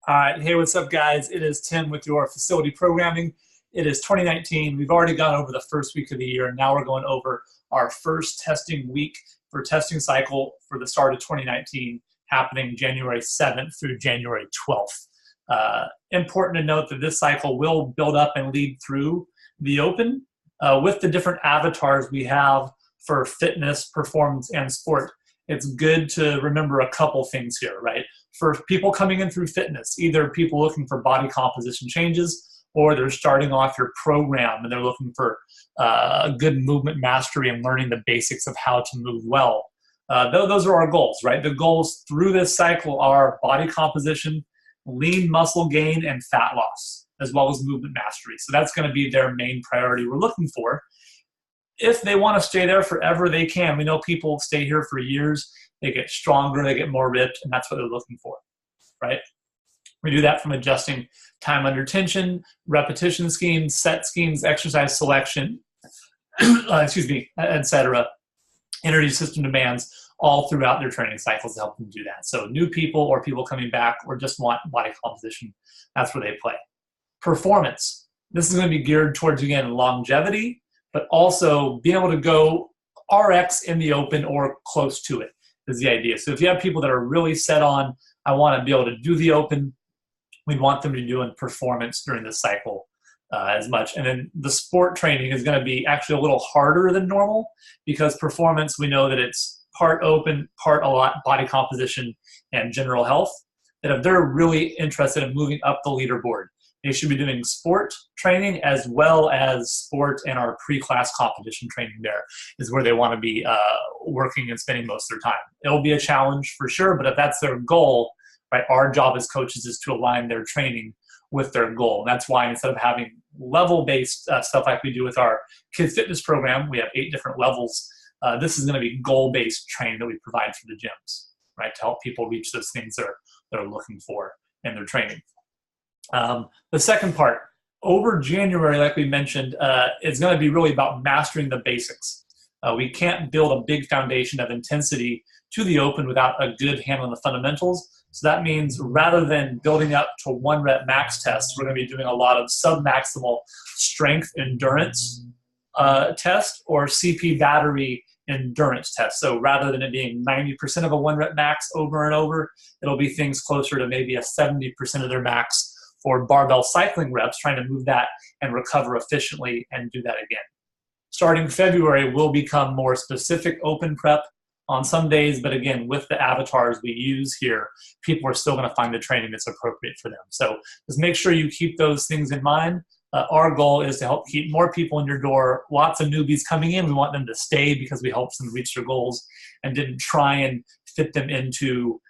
All right. Hey, what's up, guys? It is Tim with your facility programming. It is 2019. We've already gone over the first week of the year, and now we're going over our first testing week for testing cycle for the start of 2019, happening January 7th through January 12th. Important to note that this cycle will build up and lead through the Open with the different avatars we have for fitness, performance, and sport. It's good to remember a couple things here, right? For people coming in through fitness, either people looking for body composition changes, or they're starting off your program and they're looking for good movement mastery and learning the basics of how to move well. Those are our goals, right? The goals through this cycle are body composition, lean muscle gain, and fat loss, as well as movement mastery. So that's going to be their main priority we're looking for. If they want to stay there forever, they can. We know people stay here for years. They get stronger, they get more ripped, and that's what they're looking for, right? We do that from adjusting time under tension, repetition schemes, set schemes, exercise selection, etc. Energy system demands all throughout their training cycles to help them do that. So new people or people coming back or just want body composition, that's where they play. Performance. This is going to be geared towards, again, longevity, but also being able to go RX in the Open or close to it is the idea. So if you have people that are really set on, I want to be able to do the Open, we want them to be doing performance during this cycle as much. And then the sport training is going to be actually a little harder than normal because performance, we know that it's part Open, part a lot body composition and general health. That if they're really interested in moving up the leaderboard, they should be doing sport training as well as sport and our pre-class competition training there is where they want to be working and spending most of their time. It'll be a challenge for sure, but if that's their goal, right, our job as coaches is to align their training with their goal. And that's why instead of having level-based stuff like we do with our kids fitness program, we have 8 different levels. This is going to be goal-based training that we provide for the gyms, right, to help people reach those things they're looking for in their training. The second part, over January, like we mentioned, is going to be really about mastering the basics. We can't build a big foundation of intensity to the Open without a good handle on the fundamentals. So that means rather than building up to 1 rep max tests, we're going to be doing a lot of sub-maximal strength endurance test or CP battery endurance test. So rather than it being 90% of a 1 rep max over and over, it'll be things closer to maybe a 70% of their max for barbell cycling reps, trying to move that and recover efficiently and do that again. Starting February, we'll become more specific Open prep on some days, but again, with the avatars we use here, people are still going to find the training that's appropriate for them. So just make sure you keep those things in mind. Our goal is to help keep more people in your door, lots of newbies coming in. We want them to stay because we help them reach their goals and didn't try and fit them into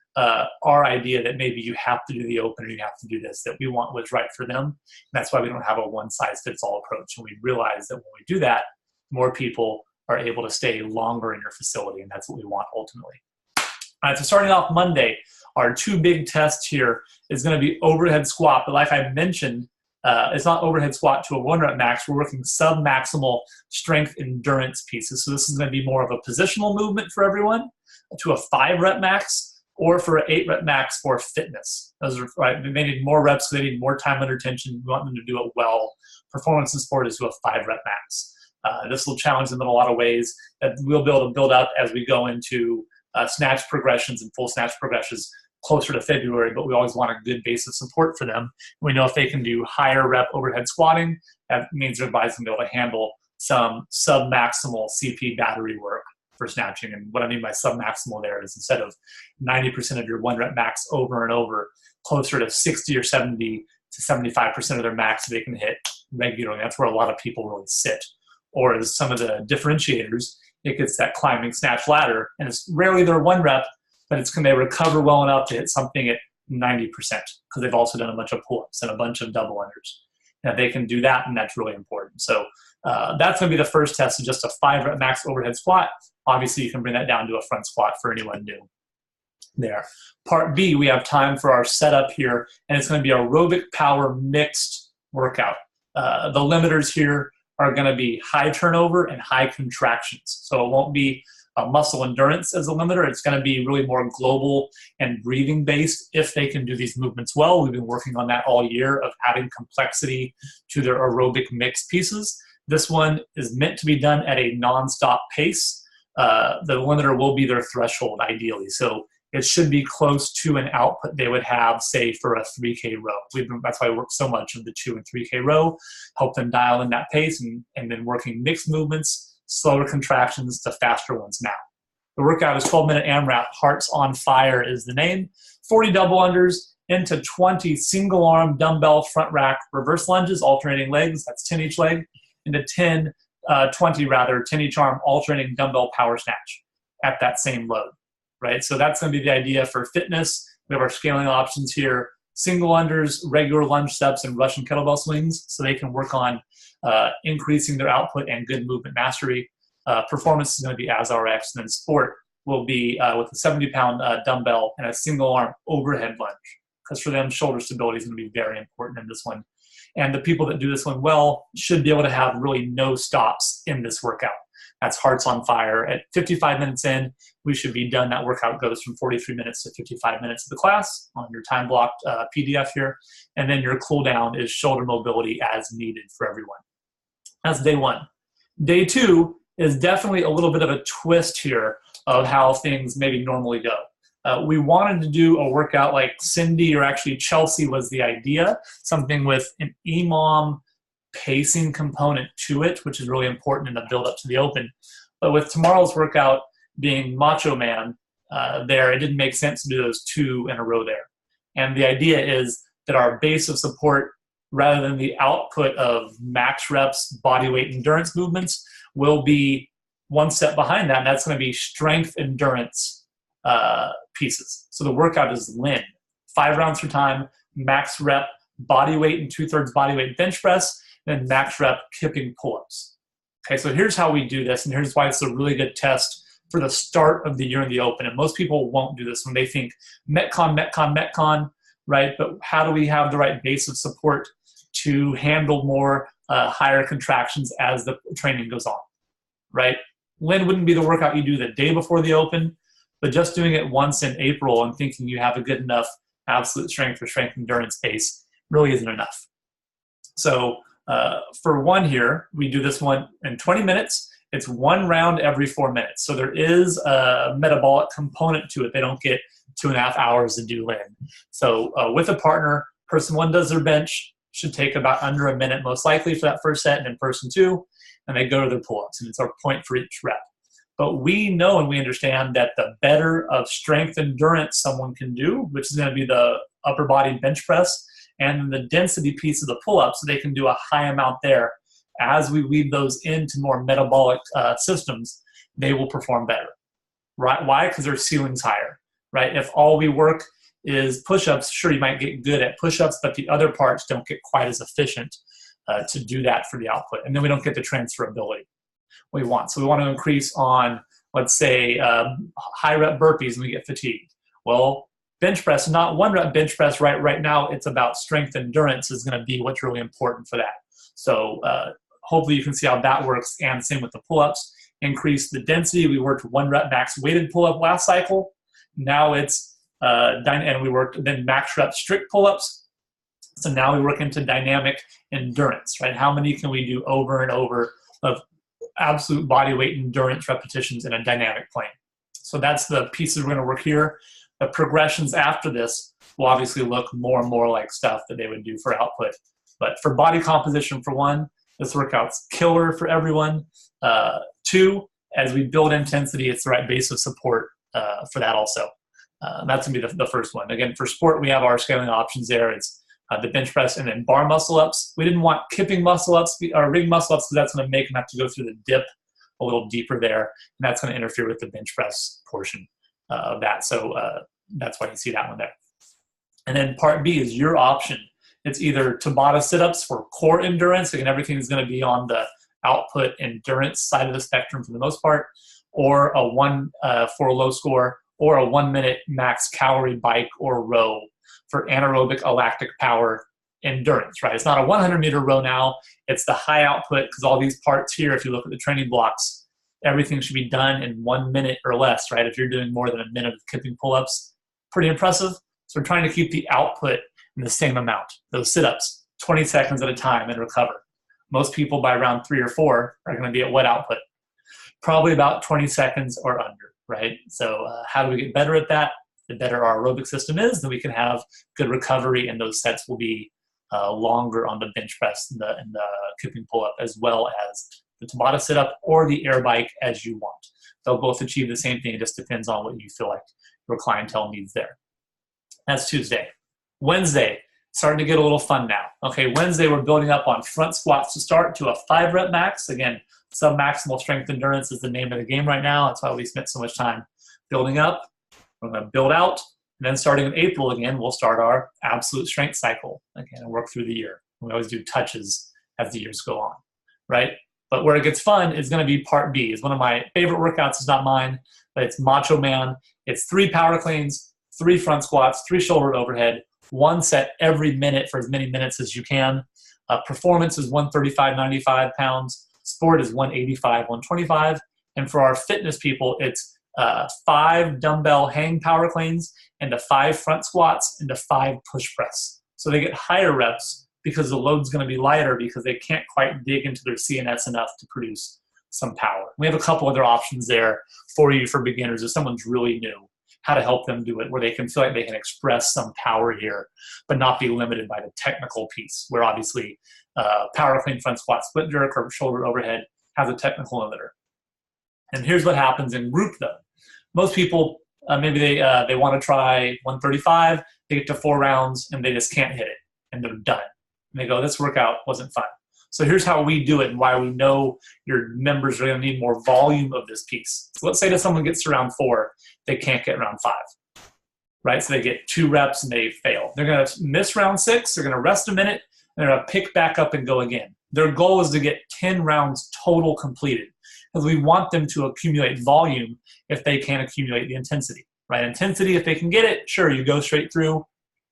our idea that maybe you have to do the Open or you have to do this, that we want what's right for them. And that's why we don't have a one-size-fits-all approach. And we realize that when we do that, more people are able to stay longer in your facility, and that's what we want ultimately. All right, so starting off Monday, our 2 big tests here is going to be overhead squat. But like I mentioned, it's not overhead squat to a 1 rep max. We're working sub-maximal strength endurance pieces. So this is going to be more of a positional movement for everyone to a 5 rep max, or for an 8 rep max for fitness. Those are right. They need more reps, so they need more time under tension. We want them to do it well. Performance in sport is to a 5 rep max. This will challenge them in a lot of ways that we'll be able to build up as we go into snatch progressions and full snatch progressions closer to February, but we always want a good base of support for them. We know if they can do higher rep overhead squatting, that means their body's going to be able to handle some sub-maximal CP battery work for snatching. And what I mean by sub-maximal there is instead of 90% of your 1 rep max over and over, closer to 60 or 70 to 75% of their max they can hit regularly. That's where a lot of people really sit. Or as some of the differentiators, it gets that climbing snatch ladder, and it's rarely their 1 rep, but it's can they recover well enough to hit something at 90% because they've also done a bunch of pull-ups and a bunch of double unders. And they can do that, and that's really important. So that's going to be the first test, is just a 5 rep max overhead squat. Obviously, you can bring that down to a front squat for anyone new there. Part B, we have time for our setup here, and it's going to be aerobic power mixed workout. The limiters here are going to be high turnover and high contractions. So it won't be muscle endurance as a limiter. It's going to be really more global and breathing based if they can do these movements well. We've been working on that all year of adding complexity to their aerobic mix pieces. This one is meant to be done at a nonstop pace. The limiter will be their threshold ideally. So it should be close to an output they would have, say, for a 3K row. That's why we work so much of the 2 and 3K row, help them dial in that pace, and then working mixed movements, slower contractions to faster ones now. The workout is 12-minute AMRAP. Hearts on Fire is the name. 40 double unders into 20 single arm dumbbell front rack reverse lunges, alternating legs. That's 10 each leg. Into 10 each arm alternating dumbbell power snatch at that same load. Right? So that's going to be the idea for fitness. We have our scaling options here: single unders, regular lunge steps, and Russian kettlebell swings, so they can work on increasing their output and good movement mastery. Performance is going to be AsRX, and then sport will be with a 70-pound dumbbell and a single arm overhead lunge, because for them, shoulder stability is going to be very important in this one. And the people that do this one well should be able to have really no stops in this workout. That's Hearts on Fire. At 55 minutes in, we should be done. That workout goes from 43 minutes to 55 minutes of the class on your time blocked PDF here. And then your cool down is shoulder mobility as needed for everyone. That's day one. Day two is definitely a little bit of a twist here of how things maybe normally go. We wanted to do a workout like Cindy, or actually Chelsea was the idea, something with an EMOM pacing component to it, which is really important in the build up to the open. But with tomorrow's workout being Macho Man it didn't make sense to do those 2 in a row there. And the idea is that our base of support, rather than the output of max reps, body weight endurance movements, will be one step behind that, and that's going to be strength endurance pieces. So the workout is Lin, 5 rounds for time, max rep, body weight and 2/3 body weight bench press, and max rep kipping pull-ups. Okay, so here's how we do this, and here's why it's a really good test for the start of the year in the open. And most people won't do this when they think Metcon, right? But how do we have the right base of support to handle more higher contractions as the training goes on, right? Lin wouldn't be the workout you do the day before the open, but just doing it once in April and thinking you have a good enough absolute strength or strength endurance base really isn't enough. So for one here, we do this one in 20 minutes. It's 1 round every 4 minutes. So there is a metabolic component to it. They don't get 2.5 hours to do Lin. So with a partner, person 1 does their bench, should take about under a minute most likely for that first set, and then person 2, and they go to their pull-ups, and it's our point for each rep. But we know and we understand that the better of strength endurance someone can do, which is going to be the upper body bench press, and the density piece of the pull-up, so they can do a high amount there. As we weave those into more metabolic systems, they will perform better. Right? Why? Because their ceiling's higher. Right? If all we work is push-ups, sure, you might get good at push-ups, but the other parts don't get quite as efficient to do that for the output. And then we don't get the transferability we want. So we want to increase on, let's say, high rep burpees, and we get fatigued. Well, bench press, not 1 rep bench press right now, it's about strength endurance is going to be what's really important for that. So hopefully you can see how that works, and same with the pull-ups. Increase the density. We worked 1 rep max weighted pull-up last cycle. Now it's, and we worked then max rep strict pull-ups. So now we work into dynamic endurance, right? How many can we do over and over of absolute body weight endurance repetitions in a dynamic plane? So that's the pieces we're going to work here. The progressions after this will obviously look more and more like stuff that they would do for output. But for body composition, for 1, this workout's killer for everyone. 2, as we build intensity, it's the right base of support for that also. That's going to be the first one. Again, for sport, we have our scaling options there. It's the bench press and then bar muscle ups. We didn't want kipping muscle ups or rig muscle ups, because that's going to make them have to go through the dip a little deeper there, and that's going to interfere with the bench press portion of that. So that's why you see that one there. And then part B is your option. It's either Tabata sit-ups for core endurance, again, everything is going to be on the output endurance side of the spectrum for the most part, or a 1 for a low score, or a 1 minute max calorie bike or row for anaerobic lactic power endurance, right? It's not a 100-meter row now. It's the high output, because all these parts here, if you look at the training blocks, Everything should be done in 1 minute or less, right? If you're doing more than a minute of kipping pull-ups, pretty impressive. So we're trying to keep the output in the same amount. Those sit-ups, 20 seconds at a time and recover. Most people by round 3 or 4 are going to be at what output? Probably about 20 seconds or under, right? So how do we get better at that? The better our aerobic system is, then we can have good recovery, and those sets will be longer on the bench press and the kipping pull-up, as well as the Tabata sit-up or the air bike as you want. They'll both achieve the same thing. It just depends on what you feel like your clientele needs there. That's Tuesday. Wednesday, starting to get a little fun now. Okay, Wednesday we're building up on front squats to start to a 5 rep max. Again, sub-maximal strength endurance is the name of the game right now. That's why we spent so much time building up. We're going to build out, and then starting in April again, we'll start our absolute strength cycle again and work through the year. We always do touches as the years go on, right? But where it gets fun is going to be part B. It's one of my favorite workouts. It's not mine, but it's Macho Man. It's 3 power cleans, 3 front squats, 3 shoulder overhead, 1 set every minute for as many minutes as you can. Performance is 135, 95 pounds. Sport is 185, 125. And for our fitness people, it's 5 dumbbell hang power cleans into 5 front squats into 5 push press. So they get higher reps because the load's going to be lighter because they can't quite dig into their CNS enough to produce some power. We have a couple other options there for you for beginners if someone's really new, how to help them do it where they can feel like they can express some power here but not be limited by the technical piece, where obviously power clean, front squat, split jerk, or shoulder overhead has a technical limiter. And here's what happens in group though. Most people, maybe they want to try 135, they get to 4 rounds and they just can't hit it and they're done. And they go, this workout wasn't fun. So here's how we do it and why we know your members are going to need more volume of this piece. So let's say that someone gets to round 4, they can't get round 5, right? So they get 2 reps and they fail. They're going to miss round 6, they're going to rest a minute, and they're going to pick back up and go again. Their goal is to get 10 rounds total completed because we want them to accumulate volume if they can accumulate the intensity, right? Intensity, if they can get it, sure, you go straight through,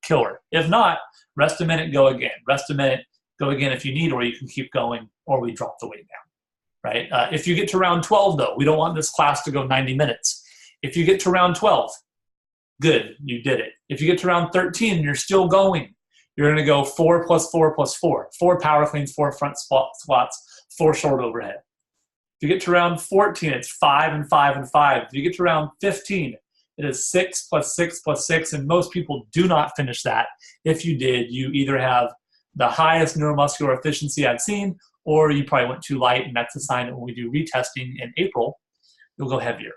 killer. If not, rest a minute, go again. Rest a minute, go again if you need, or you can keep going, or we drop the weight down, right? If you get to round 12, though, we don't want this class to go 90 minutes. If you get to round 12, good, you did it. If you get to round 13 and you're still going, you're going to go 4 plus 4 plus 4. 4 power cleans, 4 front squats, 4 shoulder overhead. If you get to round 14, it's 5 and 5 and 5. If you get to round 15, it is 6 plus 6 plus 6, and most people do not finish that. If you did, you either have the highest neuromuscular efficiency I've seen, or you probably went too light, and that's a sign that when we do retesting in April, you'll go heavier.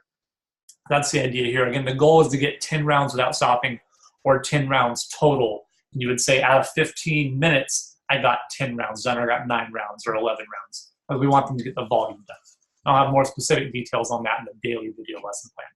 That's the idea here. Again, the goal is to get 10 rounds without stopping, or 10 rounds total. And you would say out of 15 minutes, I got 10 rounds done, or I got 9 rounds, or 11 rounds. Because we want them to get the volume done. I'll have more specific details on that in the daily video lesson plan.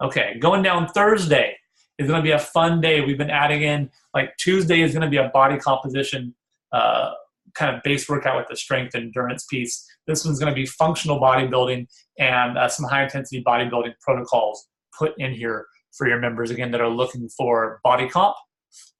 Okay, going down Thursday is going to be a fun day. We've been adding in, like Tuesday is going to be a body composition kind of base workout with the strength and endurance piece. This one's going to be functional bodybuilding and some high intensity bodybuilding protocols put in here for your members, again, that are looking for body comp.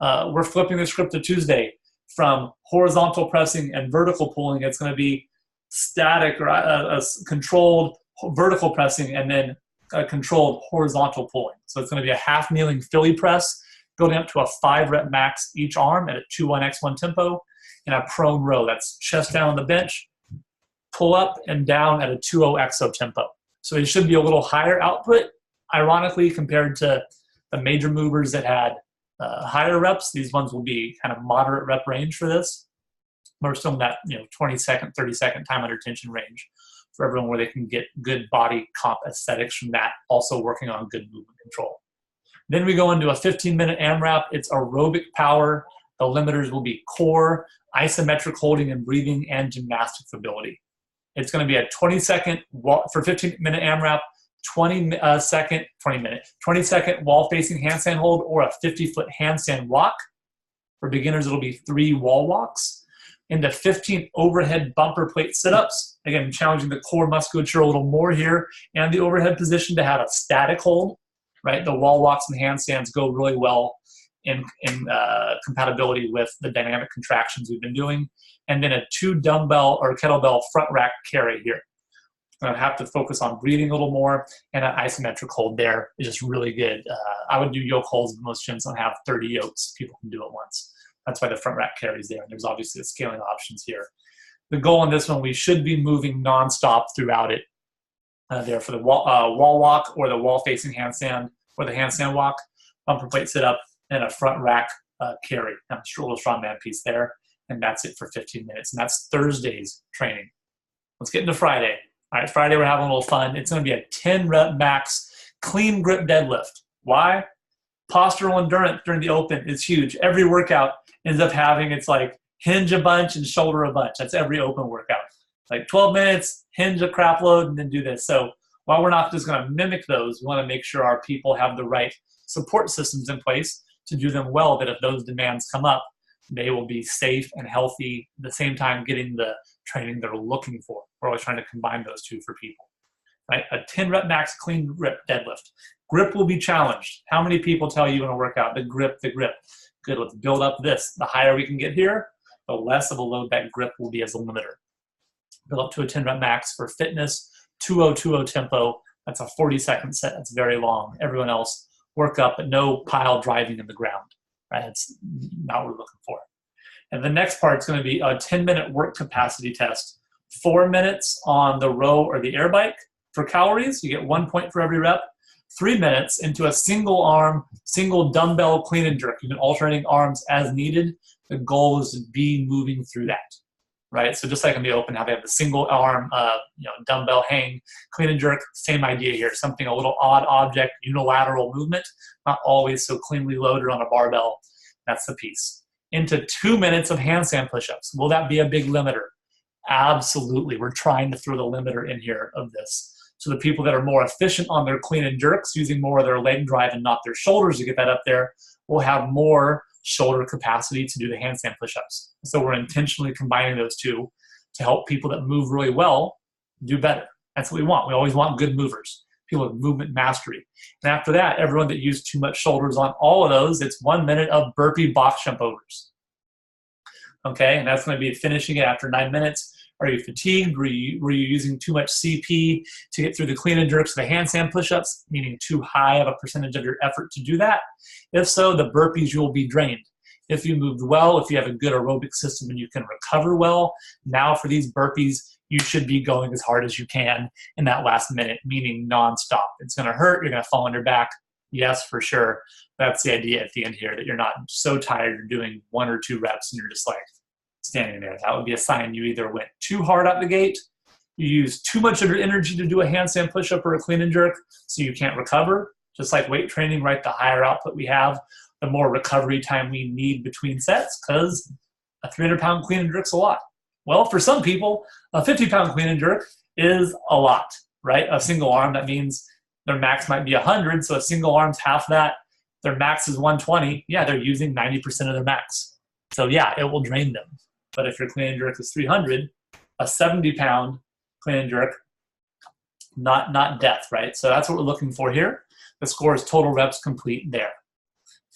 We're flipping the script to Tuesday from horizontal pressing and vertical pulling. It's going to be static, or controlled vertical pressing, and then a controlled horizontal pulling. So it's going to be a half kneeling Philly press, building up to a 5 rep max each arm at a 2-1-x1 tempo, and a prone row. That's chest down on the bench, pull up and down at a 2-0-exo tempo. So it should be a little higher output, ironically, compared to the major movers that had higher reps. These ones will be kind of moderate rep range for this. We're still in that 20-second, 30-second time under tension range for everyone, where they can get good body comp aesthetics from that, also working on good movement control. Then we go into a 15-minute AMRAP. It's aerobic power. The limiters will be core, isometric holding and breathing, and gymnastics ability. It's going to be a 20-second for 15-minute AMRAP, 20-second wall-facing handstand hold, or a 50-foot handstand walk. For beginners, it'll be 3 wall walks. Into 15 overhead bumper plate sit-ups. Again, challenging the core musculature a little more here, and the overhead position to have a static hold, right? The wall walks and handstands go really well in compatibility with the dynamic contractions we've been doing. And then a 2 dumbbell or kettlebell front rack carry here. I have to focus on breathing a little more, and an isometric hold there is just really good. I would do yoke holds, but most gyms don't have 30 yokes. People can do it once. That's why the front rack carries there, and there's obviously the scaling options here. The goal on this one, we should be moving nonstop throughout it. There for the wall walk or the wall-facing handstand or the handstand walk, bumper plate sit-up, and a front rack carry. And a little strongman piece there, and that's it for 15 minutes. And that's Thursday's training. Let's get into Friday. All right, Friday we're having a little fun. It's going to be a 10-rep max clean grip deadlift. Why? Postural endurance during the open is huge. Every workout ends up having, it's like hinge a bunch and shoulder a bunch. That's every open workout. Like 12 minutes, hinge a crap load, and then do this. So while we're not just going to mimic those, we want to make sure our people have the right support systems in place to do them well, that if those demands come up, they will be safe and healthy, at the same time getting the training they're looking for. We're always trying to combine those two for people. Right? A 10-rep max clean grip deadlift. Grip will be challenged. How many people tell you in a workout, the grip, the grip? Good, let's build up this. The higher we can get here, the less of a load that grip will be as a limiter. Build up to a 10-rep max for fitness, 2020 tempo. That's a 40-second set. That's very long. Everyone else work up, but no pile driving in the ground. Right? That's not what we're looking for. And the next part is going to be a 10-minute work capacity test. 4 minutes on the row or the air bike for calories. You get 1 point for every rep. 3 minutes into a single arm, single dumbbell clean and jerk. You've been alternating arms as needed. The goal is to be moving through that, right? So just like in the open, how they have the single arm, dumbbell hang, clean and jerk, same idea here. Something a little odd object, unilateral movement, not always so cleanly loaded on a barbell. That's the piece. Into 2 minutes of handstand push-ups. Will that be a big limiter? Absolutely. We're trying to throw the limiter in here of this. So the people that are more efficient on their clean and jerks, using more of their leg drive and not their shoulders to get that up there, will have more shoulder capacity to do the handstand push-ups. So we're intentionally combining those two to help people that move really well do better. That's what we want. We always want good movers, people with movement mastery. And after that, everyone that used too much shoulders on all of those, it's 1 minute of burpee box jump overs. Okay, and that's going to be finishing it after 9 minutes. Are you fatigued? Were you using too much CP to get through the clean and jerks, the handstand push-ups, meaning too high of a percentage of your effort to do that? If so, the burpees, you will be drained. If you moved well, if you have a good aerobic system and you can recover well, now for these burpees, you should be going as hard as you can in that last minute, meaning nonstop. It's going to hurt. You're going to fall on your back. Yes, for sure. That's the idea at the end here, that you're not so tired you're doing 1 or 2 reps and you're just like standing there. That would be a sign you either went too hard out the gate, you used too much of your energy to do a handstand push-up or a clean and jerk, so you can't recover. Just like weight training, right? The higher output we have, the more recovery time we need between sets, because a 300-pound clean and jerk's a lot. Well, for some people, a 50-pound clean and jerk is a lot, right? A single arm, that means their max might be 100, so a single arm's half that. Their max is 120. Yeah, they're using 90% of their max. So yeah, it will drain them. But if your clean and jerk is 300, a 70-pound clean and jerk, not death, right? So that's what we're looking for here. The score is total reps complete there.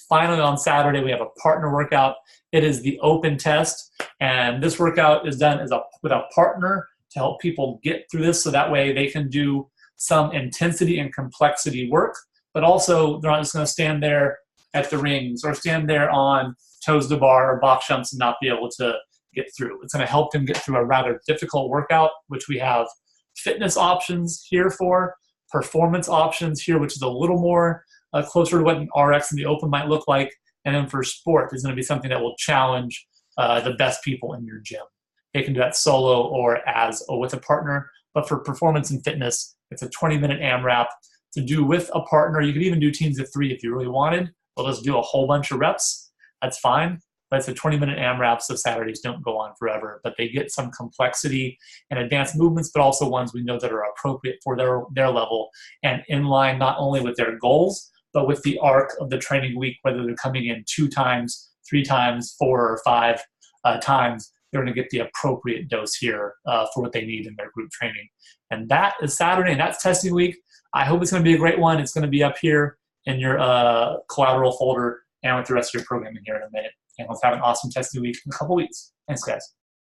Finally, on Saturday, we have a partner workout. It is the open test, and this workout is done with a partner to help people get through this, so that way they can do some intensity and complexity work, but also they're not just going to stand there at the rings or stand there on toes to bar or box jumps and not be able to get through. It's going to help them get through a rather difficult workout, which we have fitness options here for, performance options here, which is a little more closer to what an RX in the open might look like, and then for sport, there's going to be something that will challenge the best people in your gym. They can do that solo or with a partner, but for performance and fitness, it's a 20-minute AMRAP to do with a partner. You could even do teams of 3 if you really wanted. We'll just do a whole bunch of reps. That's fine. But it's a 20-minute AMRAP, so Saturdays don't go on forever. But they get some complexity and advanced movements, but also ones we know that are appropriate for their level and in line not only with their goals, but with the arc of the training week, whether they're coming in 2 times, 3 times, 4 or 5 times, they're going to get the appropriate dose here for what they need in their group training. And that is Saturday, and that's testing week. I hope it's going to be a great one. It's going to be up here in your collateral folder and with the rest of your programming here in a minute. And let's have an awesome testing week in a couple weeks. Thanks, guys.